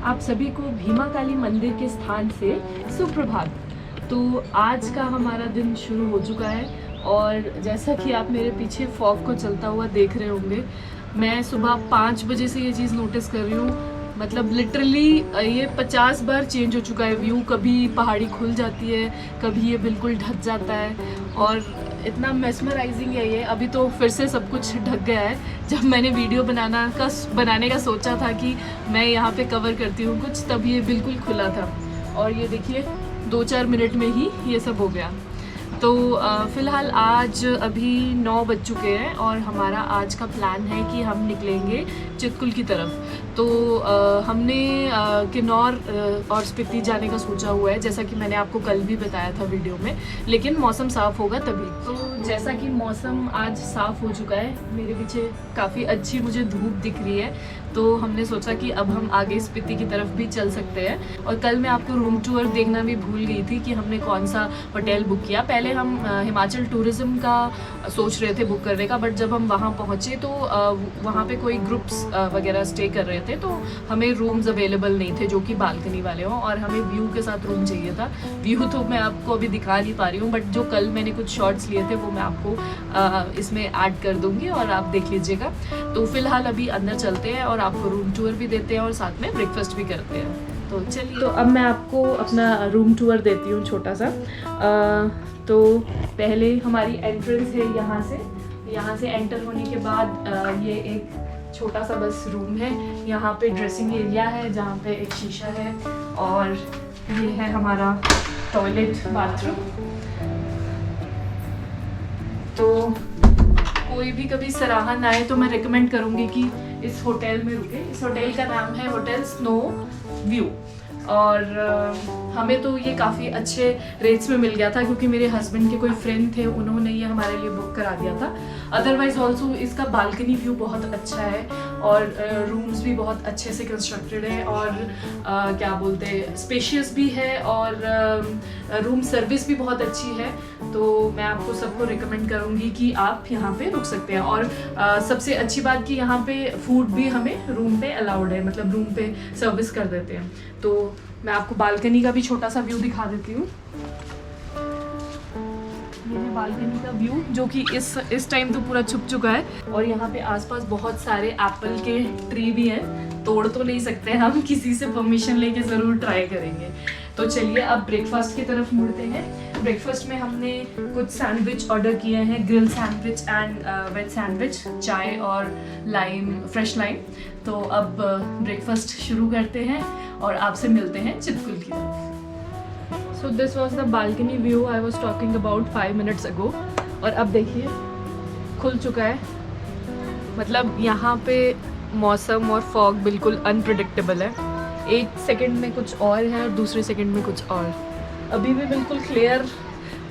आप सभी को भीमा काली मंदिर के स्थान से सुप्रभात। तो आज का हमारा दिन शुरू हो चुका है और जैसा कि आप मेरे पीछे फॉग को चलता हुआ देख रहे होंगे, मैं सुबह 5 बजे से ये चीज़ नोटिस कर रही हूँ। मतलब लिटरली ये 50 बार चेंज हो चुका है व्यू। कभी पहाड़ी खुल जाती है, कभी ये बिल्कुल ढक जाता है और इतना मेस्मराइजिंग है ये। अभी तो फिर से सब कुछ ढक गया है। जब मैंने वीडियो बनाने का सोचा था कि मैं यहाँ पे कवर करती हूँ कुछ, तब ये बिल्कुल खुला था और ये देखिए 2-4 मिनट में ही ये सब हो गया। तो फ़िलहाल आज अभी 9 बज चुके हैं और हमारा आज का प्लान है कि हम निकलेंगे चितकुल की तरफ। तो हमने किन्नौर और स्पीति जाने का सोचा हुआ है, जैसा कि मैंने आपको कल भी बताया था वीडियो में, लेकिन मौसम साफ़ होगा तभी। तो जैसा कि मौसम आज साफ़ हो चुका है, मेरे पीछे काफ़ी अच्छी मुझे धूप दिख रही है, तो हमने सोचा कि अब हम आगे स्पीति की तरफ भी चल सकते हैं। और कल मैं आपको रूम टूर देखना भी भूल गई थी कि हमने कौन सा होटल बुक किया। पहले हम हिमाचल टूरिज़्म का सोच रहे थे बुक करने का, बट जब हम वहाँ पहुँचे तो वहाँ पे कोई ग्रुप्स वगैरह स्टे कर रहे थे, तो हमें रूम्स अवेलेबल नहीं थे जो कि बालकनी वाले हों, और हमें व्यू के साथ रूम चाहिए था। व्यू तो मैं आपको अभी दिखा नहीं पा रही हूँ, बट जो कल मैंने कुछ शॉट्स लिए थे वो मैं आपको इसमें ऐड कर दूँगी और आप देख लीजिएगा। तो फिलहाल अभी अंदर चलते हैं और आपको रूम टूर भी देते हैं और साथ में ब्रेकफास्ट भी करते हैं। तो चलिए, तो अब मैं आपको अपना रूम टूर देती हूँ छोटा सा। तो पहले हमारी एंट्रेंस है यहाँ से एंटर होने के बाद ये एक छोटा सा बस रूम है। यहाँ पे ड्रेसिंग एरिया है जहाँ पे एक शीशा है और ये है हमारा टॉयलेट बाथरूम। तो कोई भी कभी सराहन आए तो मैं रिकमेंड करूँगी कि इस होटल में रुके। इस होटल का नाम है होटल स्नो व्यू और हमें तो ये काफ़ी अच्छे रेट्स में मिल गया था क्योंकि मेरे हस्बैंड के कोई फ्रेंड थे, उन्होंने ये हमारे लिए बुक करा दिया था। अदरवाइज़ ऑल्सो इसका बालकनी व्यू बहुत अच्छा है और रूम्स भी बहुत अच्छे से कंस्ट्रक्टेड है और क्या बोलते हैं, स्पेशियस भी है और रूम सर्विस भी बहुत अच्छी है। तो मैं आपको सबको रिकमेंड करूँगी कि आप यहाँ पे रुक सकते हैं। और सबसे अच्छी बात कि यहाँ पे फूड भी हमें रूम पे अलाउड है, मतलब रूम पे सर्विस कर देते हैं। तो मैं आपको बालकनी का भी छोटा सा व्यू दिखा देती हूँ। ये है बालकनी का व्यू जो कि इस टाइम तो पूरा छुप चुका है और यहाँ पे आसपास बहुत सारे एप्पल के ट्री भी हैं। तोड़ तो नहीं सकते हम, किसी से परमिशन लेके ज़रूर ट्राई करेंगे। तो चलिए अब ब्रेकफास्ट की तरफ मुड़ते हैं। ब्रेकफास्ट में हमने कुछ सैंडविच ऑर्डर किए हैं, grill sandwich and veg sandwich, चाय और फ्रेश लाइम। तो अब ब्रेकफास्ट शुरू करते हैं और आपसे मिलते हैं चितकुल की तरफ। So this was the balcony view I was talking about 5 minutes ago. और अब देखिए खुल चुका है। मतलब यहाँ पे मौसम और फॉग बिल्कुल अनप्रिडिक्टेबल है। एक सेकंड में कुछ और है और दूसरे सेकंड में कुछ और। अभी भी बिल्कुल क्लियर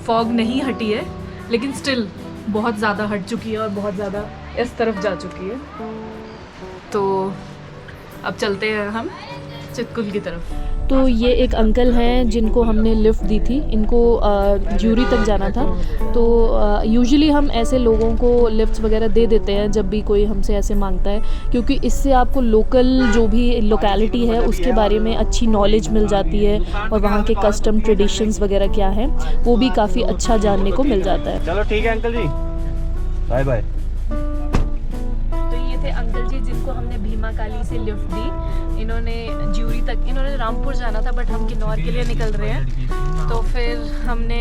फॉग नहीं हटी है, लेकिन स्टिल बहुत ज़्यादा हट चुकी है और बहुत ज़्यादा इस तरफ जा चुकी है। तो अब चलते हैं हम चितकुल की तरफ। तो ये एक अंकल हैं जिनको हमने लिफ्ट दी थी। इनको ज्यूरी तक जाना था। तो यूजुअली हम ऐसे लोगों को लिफ्ट्स वगैरह दे देते हैं जब भी कोई हमसे ऐसे मांगता है, क्योंकि इससे आपको लोकल जो भी लोकेलिटी है उसके बारे में अच्छी नॉलेज मिल जाती है और वहाँ के कस्टम ट्रेडिशंस वगैरह क्या हैं वो भी काफ़ी अच्छा जानने को मिल जाता है। चलो ठीक है अंकल जी, बाय बाय। तो ये थे अंकल जी जिनको हमने भीमा काली से लिफ्ट दी। इन्होंने ज्यूरी तक, इन्होंने रामपुर जाना था बट हम किन्नौर के लिए निकल रहे हैं, तो फिर हमने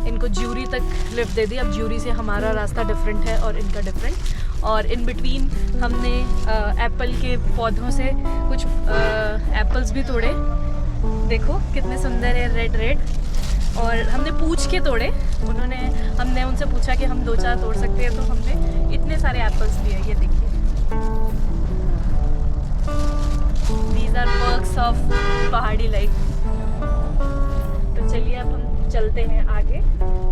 इनको ज्यूरी तक लिफ्ट दे दी। अब ज्यूरी से हमारा रास्ता डिफरेंट है और इनका डिफरेंट, और इन बिटवीन हमने एप्पल के पौधों से कुछ एप्पल्स भी तोड़े। देखो कितने सुंदर है, रेड रेड। और हमने पूछ के तोड़े। हमने उनसे पूछा कि हम 2-4 तोड़ सकते हैं, तो हमने इतने सारे एप्पल्स लिए। ये देखिए, These are perks of पहाड़ी लाइफ। तो चलिए अब हम चलते हैं आगे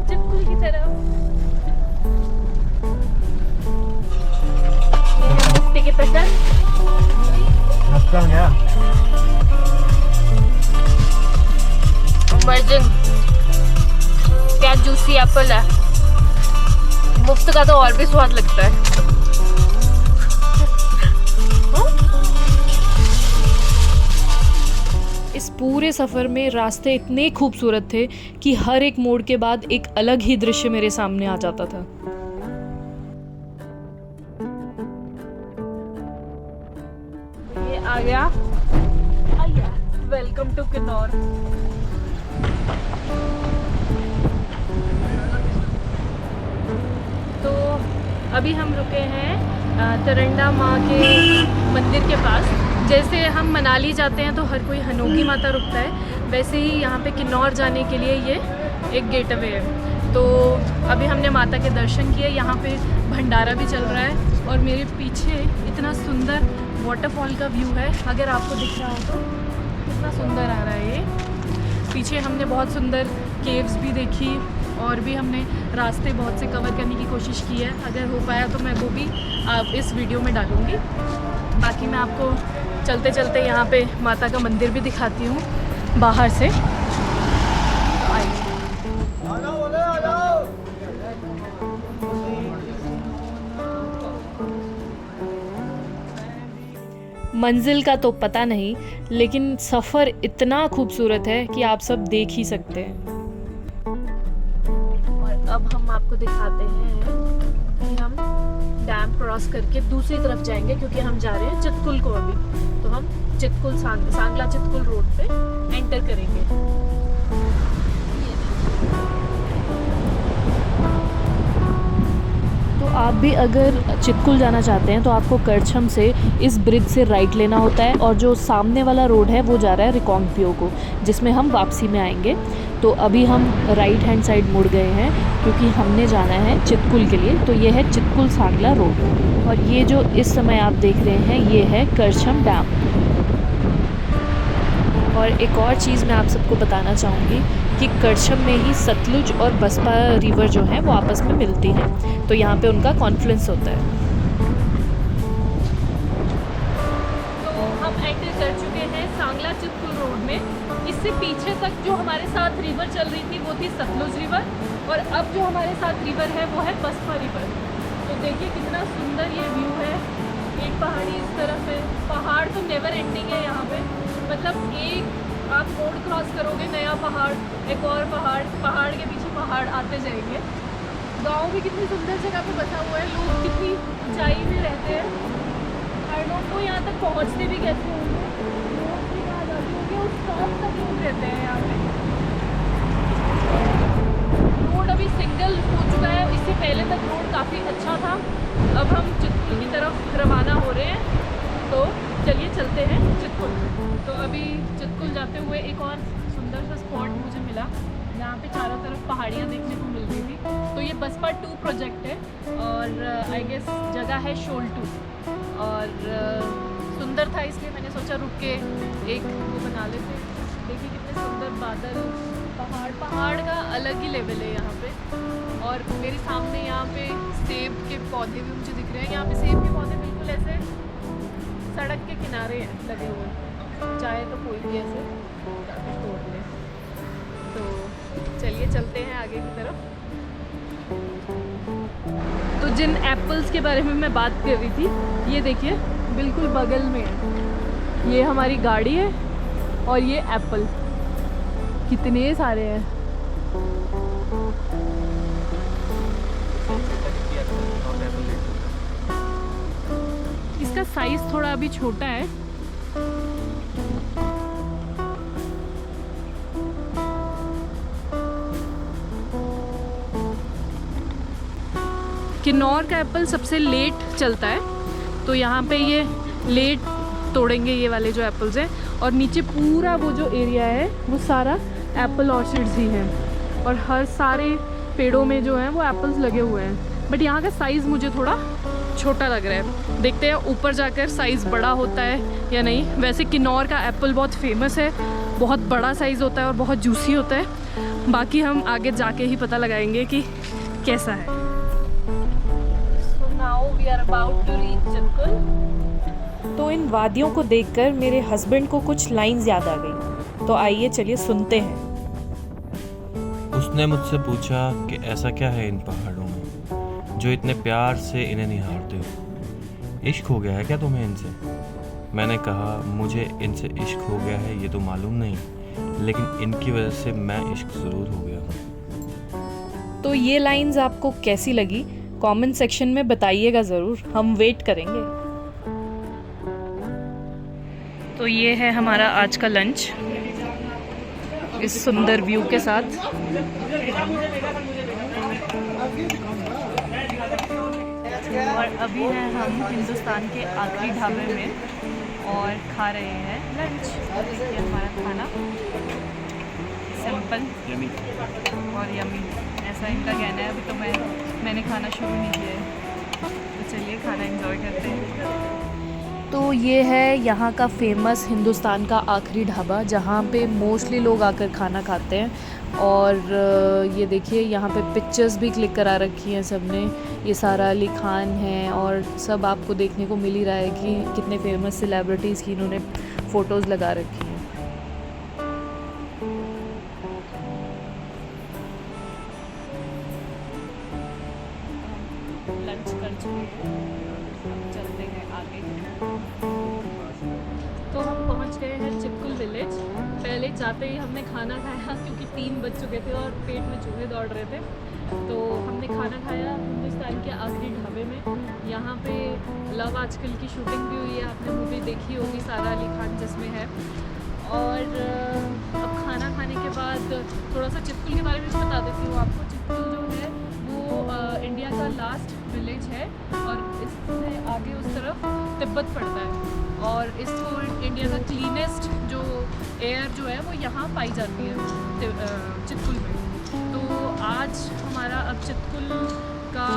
चितकुल की तरफ। ये है मुफ्ती की पसंद। वर्जिन क्या जूसी एप्पल है। मुफ्त का तो और भी स्वाद लगता है। पूरे सफ़र में रास्ते इतने खूबसूरत थे कि हर एक मोड़ के बाद एक अलग ही दृश्य मेरे सामने आ जाता था। ये आ गया, वेलकम टू किन्नौर। तो अभी हम रुके हैं तरंडा माँ के मंदिर के पास। जैसे हम मनाली जाते हैं तो हर कोई हनोगी माता रुकता है, वैसे ही यहाँ पे किन्नौर जाने के लिए ये एक गेटवे है। तो अभी हमने माता के दर्शन किए। यहाँ पे भंडारा भी चल रहा है और मेरे पीछे इतना सुंदर वाटरफॉल का व्यू है। अगर आपको दिख रहा हो तो कितना सुंदर आ रहा है ये। पीछे हमने बहुत सुंदर केव्स भी देखी और भी हमने रास्ते बहुत से कवर करने की कोशिश की है। अगर हो पाया तो मैं वो भी आप इस वीडियो में डालूँगी। बाकी मैं आपको चलते चलते यहाँ पे माता का मंदिर भी दिखाती हूँ बाहर से। मंजिल का तो पता नहीं, लेकिन सफ़र इतना खूबसूरत है कि आप सब देख ही सकते हैं। और अब हम आपको दिखाते हैं कि हम डैम क्रॉस करके दूसरी तरफ जाएंगे, क्योंकि हम जा रहे हैं चितकुल को अभी। तो हम चितकुल सांगला चितकुल रोड पे एंटर करेंगे। तो आप भी अगर चितकुल जाना चाहते हैं तो आपको करछम से इस ब्रिज से राइट लेना होता है, और जो सामने वाला रोड है वो जा रहा है रिकांगपिओ को, जिसमें हम वापसी में आएंगे। तो अभी हम राइट हैंड साइड मुड़ गए हैं क्योंकि हमने जाना है चितकुल के लिए। तो ये है चितकुल सांगला रोड, और ये जो इस समय आप देख रहे हैं ये है करछम डैम। और एक और चीज़ मैं आप सबको बताना चाहूँगी कि करछम में ही सतलुज और बसपा रिवर जो है वो आपस में मिलती हैं, तो यहाँ पे उनका कॉन्फ्लुएंस होता है। तो हम एंटर कर चुके हैं सांगला चितकुल रोड में। इससे पीछे तक जो हमारे साथ रिवर चल रही थी वो थी सतलुज रिवर, और अब जो हमारे साथ रिवर है वो है बसपा रिवर। तो देखिए कितना सुंदर ये व्यू है। एक पहाड़ी इस तरफ है, पहाड़ तो नेवर एंडिंग है यहाँ पे। मतलब एक आप रोड क्रॉस करोगे, नया पहाड़, एक और पहाड़, पहाड़ के पीछे पहाड़ आते जाएंगे। गांव भी कितनी सुंदर जगह पे बसा हुआ है, लोग कितनी ऊंचाई में रहते हैं। आई डोंट नो यहाँ तक पहुँचते भी कैसे होंगे, रोड भी कहाँ जाती होंगी, उस टॉप तक लोग रहते हैं यहाँ पे। रोड अभी सिंगल हो चुका है, इससे पहले तक रोड काफ़ी अच्छा था। अब हम चितकुल की तरफ रवाना हो रहे हैं, तो चलिए चलते हैं चितकुल। तो अभी चितकुल जाते हुए एक और सुंदर सा स्पॉट मुझे मिला, जहाँ पे चारों तरफ पहाड़ियाँ देखने को मिल रही थी। तो ये बसपा 2 प्रोजेक्ट है, और आई गेस जगह है शोल 2, और सुंदर था इसलिए मैंने सोचा रुक के एक वो बना लेते। देखिए कितने सुंदर बादल, पहाड़ का अलग ही लेवल है यहाँ पे। और मेरे सामने यहाँ पे सेब के पौधे भी मुझे दिख रहे हैं। यहाँ पे सेब के पौधे बिल्कुल ऐसे सड़क के किनारे हैं लगे हुए, चाहे तो कोई भी ऐसे तोड़ ले। तो चलिए चलते हैं आगे की तरफ। तो जिन एप्पल्स के बारे में मैं बात कर रही थी, ये देखिए बिल्कुल बगल में है। ये हमारी गाड़ी है और ये एप्पल कितने सारे हैं। इसका साइज थोड़ा अभी छोटा है। किन्नौर का एप्पल सबसे लेट चलता है, तो यहाँ पे ये लेट तोड़ेंगे ये वाले जो एप्पल्स हैं। और नीचे पूरा वो जो एरिया है वो सारा एप्पल ऑर्चर्ड्स ही हैं, और हर सारे पेड़ों में जो हैं वो एप्पल्स लगे हुए हैं। बट यहाँ का साइज़ मुझे थोड़ा छोटा लग रहा है, देखते हैं ऊपर जाकर साइज़ बड़ा होता है या नहीं। वैसे किन्नौर का एप्पल बहुत फेमस है, बहुत बड़ा साइज़ होता है और बहुत जूसी होता है। बाकी हम आगे जाके ही पता लगाएंगे कि कैसा है। So now we are about to reach Chitkul. तो इन वादियों को देखकर मेरे हस्बैंड को कुछ लाइंस याद आ गई, तो आइए चलिए सुनते हैं। उसने मुझसे पूछा कि ऐसा क्या है इन पहाड़ों में जो इतने प्यार से इन्हें निहारते हो। इश्क हो गया है क्या तुम्हें इनसे? मैंने कहा मुझे इनसे इश्क हो गया है ये तो मालूम नहीं, लेकिन इनकी वजह से मैं इश्क ज़रूर हो गया हूँ। तो ये लाइंस आपको कैसी लगी कमेंट सेक्शन में बताइएगा ज़रूर, हम वेट करेंगे। तो ये है हमारा आज का लंच इस सुंदर व्यू के साथ। और अभी हैं हम हिंदुस्तान के आखिरी ढाबे में और खा रहे हैं लंच। ये हमारा खाना सिंपल और यमी, ऐसा इनका कहना है। अभी तो मैंने खाना शुरू नहीं किया है, तो चलिए खाना एंजॉय करते हैं। तो ये है यहाँ का फेमस हिंदुस्तान का आखिरी ढाबा, जहाँ पे मोस्टली लोग आकर खाना खाते हैं। और ये देखिए यहाँ पे पिक्चर्स भी क्लिक करा रखी हैं सबने। ये सारा अली खान है और सब आपको देखने को मिल ही रहा है कि कितने फेमस सेलिब्रिटीज़ की इन्होंने फ़ोटोज़ लगा रखी हैं। लंच कर चुके हैं, अब चलते हैं आगे। तो हम पहुंच गए हैं चिपकुल विलेज। पहले जाते ही हमने खाना खाया क्योंकि 3 बज चुके थे और पेट में चूहे दौड़ रहे थे। तो हमने खाना खाया हिंदुस्तान के आखिरी ढाबे में। यहाँ पे लव आजकल की शूटिंग भी हुई है, आपने मूवी देखी होगी सारा अली खान जिसमें है। और अब खाना खाने के बाद थोड़ा सा चिपकुल के बारे में बता देती हूँ आपको। चिपकुल जो है वो इंडिया का लास्ट विलेज है और इससे आगे उस तरफ तिब्बत पड़ता है। और इसको इंडिया का क्लीनेस्ट जो एयर जो है वो यहाँ पाई जाती है चितकुल में। तो आज हमारा अब चितकुल का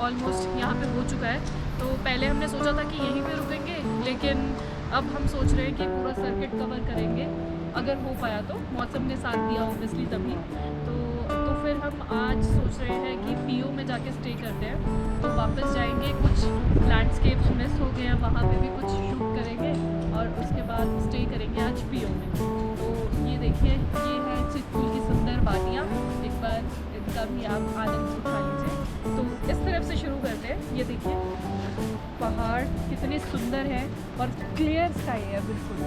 ऑलमोस्ट यहाँ पे हो चुका है। तो पहले हमने सोचा था कि यहीं पे रुकेंगे, लेकिन अब हम सोच रहे हैं कि पूरा सर्किट कवर करेंगे अगर हो पाया तो। मौसम ने साथ दिया ऑब्वियसली तभी। तो फिर हम आज सोच रहे हैं कि पीओ में जाके स्टे करते हैं। तो वापस जाएंगे, कुछ लैंडस्केप्स मिस हो गए हैं वहाँ पे भी कुछ शूट करेंगे और उसके बाद स्टे करेंगे आज पीओ में। तो ये देखिए, ये है चितकुल की सुंदर वादियाँ, एक बार इनका भी आप आनंद उठा लीजिए। तो इस तरफ से शुरू करते हैं। ये देखिए पहाड़ कितने सुंदर हैं और क्लियर स्काई है बिल्कुल।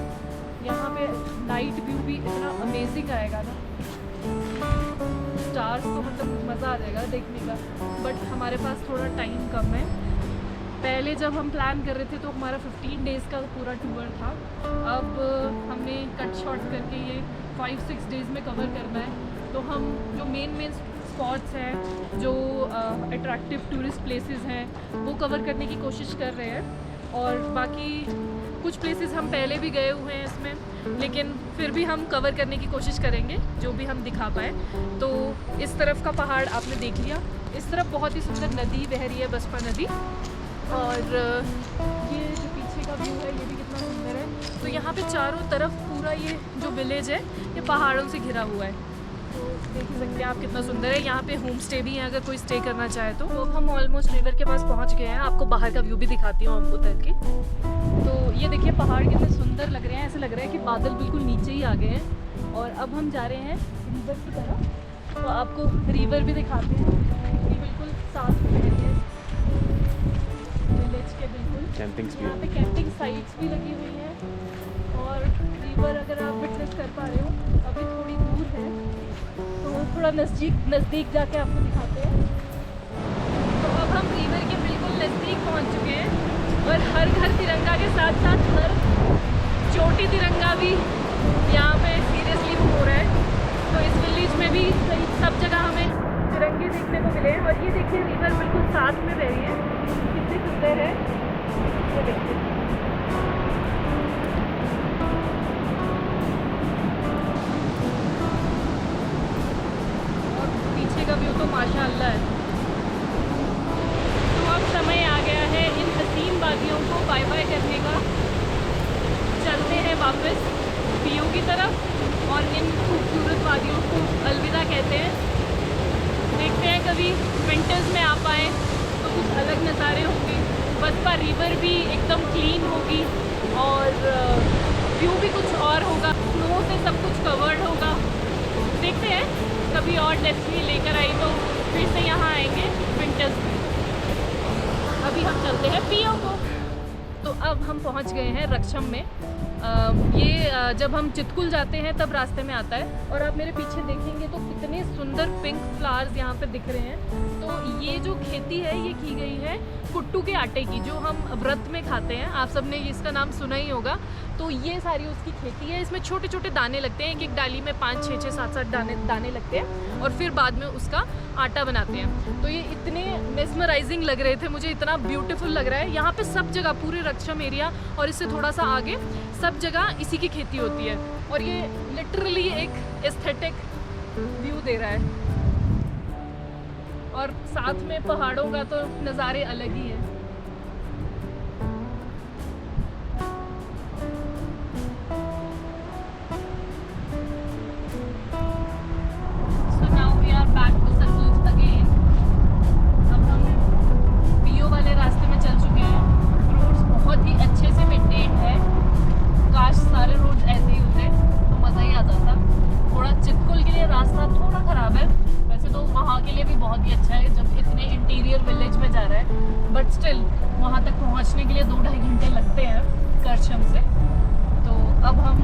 यहाँ पे नाइट व्यू भी इतना अमेजिंग आएगा ना, स्टार्स तो मतलब मज़ा आ जाएगा देखने का। बट हमारे पास थोड़ा टाइम कम है। पहले जब हम प्लान कर रहे थे तो हमारा 15 डेज़ का पूरा टूर था। अब हमने कट शॉर्ट करके ये 5-6 डेज़ में कवर करना है। तो हम जो मेन स्पॉट्स हैं, जो अट्रैक्टिव टूरिस्ट प्लेसेस हैं, वो कवर करने की कोशिश कर रहे हैं। और बाकी कुछ प्लेसेस हम पहले भी गए हुए हैं इसमें, लेकिन फिर भी हम कवर करने की कोशिश करेंगे जो भी हम दिखा पाए। तो इस तरफ का पहाड़ आपने देख लिया, इस तरफ बहुत ही सुंदर नदी बह रही है, बसपा नदी। और ये जो पीछे का व्यू है ये भी कितना सुंदर है। तो यहाँ पे चारों तरफ पूरा ये जो विलेज है ये पहाड़ों से घिरा हुआ है। तो देख ही सकते हैं आप कितना सुंदर है। यहाँ पे होम स्टे भी है अगर कोई स्टे करना चाहे तो। हम ऑलमोस्ट रिवर के पास पहुँच गए हैं। आपको बाहर का व्यू भी दिखाती हूँ आपको उतर के। तो ये देखिए पहाड़ कितने सुंदर लग रहे हैं, ऐसे लग रहा है कि बादल बिल्कुल नीचे ही आ गए हैं। और अब हम जा रहे हैं रिवर की तरफ, तो आपको रिवर भी दिखाते हैं। ये बिल्कुल साफ बह रही है विलेज के बिल्कुल। यहाँ पे कैंपिंग साइट्स भी लगी हुई हैं। और रिवर अगर आप विटनेस कर पा रहे हो, अभी थोड़ी दूर है तो थोड़ा नज़दीक जाके आपको दिखाते हैं। तो अब हम रिवर के बिल्कुल नज़दीक पहुँच चुके हैं और हर घर तिरंगा के साथ साथ हर चोटी तिरंगा भी यहाँ पे सीरियसली हो रहा है। तो इस विलेज में भी सब जगह हमें तिरंगे देखने को मिले हैं। और ये देखिए रिवर बिल्कुल साथ में बह रही है, कितनी सुंदर है ये देखिए। और पीछे का व्यू तो माशाअल्लाह है। तो अब समय आ गया है इन हसीन वादियों को बाय बाय करने का। चलते हैं वापस पीओ की तरफ और इन खूबसूरत वादियों को अलविदा कहते हैं। देखते हैं कभी विंटर्स में आ पाए तो कुछ अलग नज़ारे होंगे। बसपा रिवर भी एकदम क्लीन होगी और व्यू भी कुछ और होगा, स्नो से सब कुछ कवर्ड होगा। देखते हैं कभी और डेस्टिनी लेकर आई तो फिर से यहाँ आएंगे विंटर्स में। अभी हम चलते हैं पीओ को। तो अब हम पहुंच गए हैं रक्षम में। जब हम चितकुल जाते हैं तब रास्ते में आता है। और आप मेरे पीछे देखेंगे तो कितने सुंदर पिंक फ्लावर्स यहाँ पे दिख रहे हैं। तो ये जो खेती है ये की गई है कुट्टू के आटे की, जो हम व्रत में खाते हैं। आप सबने इसका नाम सुना ही होगा। तो ये सारी उसकी खेती है। इसमें छोटे छोटे दाने लगते हैं, एक एक डाली में 5 6 6 7 7 दाने लगते हैं और फिर बाद में उसका आटा बनाते हैं। तो ये इतने मेस्मराइजिंग लग रहे थे मुझे, इतना ब्यूटीफुल लग रहा है। यहाँ पे सब जगह पूरे रक्षम एरिया और इससे थोड़ा सा आगे सब जगह इसी की खेती होती है। और ये लिटरली एक एस्थेटिक व्यू दे रहा है और साथ में पहाड़ों का तो नज़ारे अलग ही है। बट स्टिल वहाँ तक पहुँचने के लिए 2-2.5 घंटे लगते हैं करछम से। तो अब हम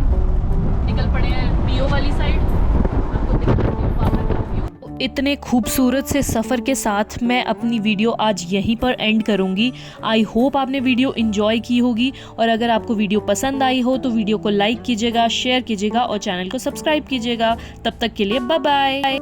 निकल पड़े हैं बीओ वाली साइड। आपको दिखाती हूँ बाहर का व्यू। इतने खूबसूरत से सफ़र के साथ मैं अपनी वीडियो आज यहीं पर एंड करूँगी। आई होप आपने वीडियो एंजॉय की होगी और अगर आपको वीडियो पसंद आई हो तो वीडियो को लाइक कीजिएगा, शेयर कीजिएगा और चैनल को सब्सक्राइब कीजिएगा। तब तक के लिए बाय बाय।